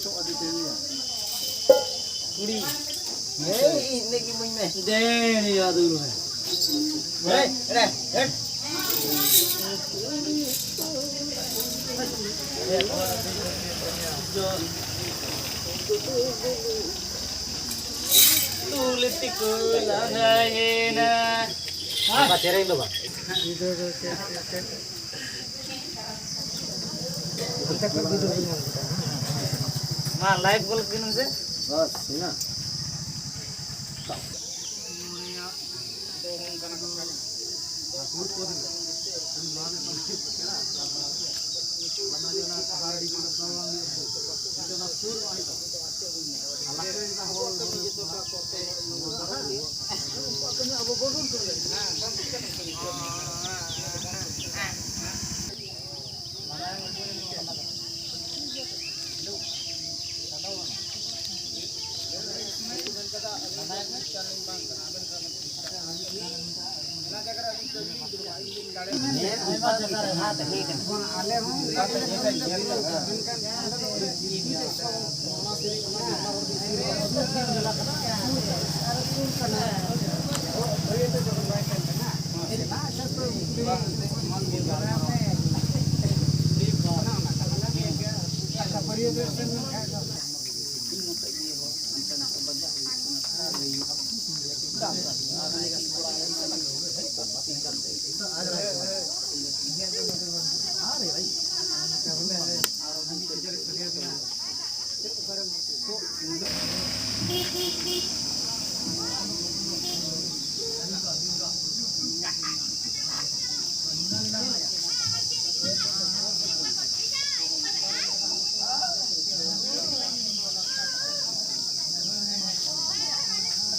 cok ada tu ya. Kuri. Ini gimana ni? Deh ni ya tu. Hei. Tulitiku langayena. Apa cereng tu bang? Mah live call kini se? Bas, ina. Beep beep beep.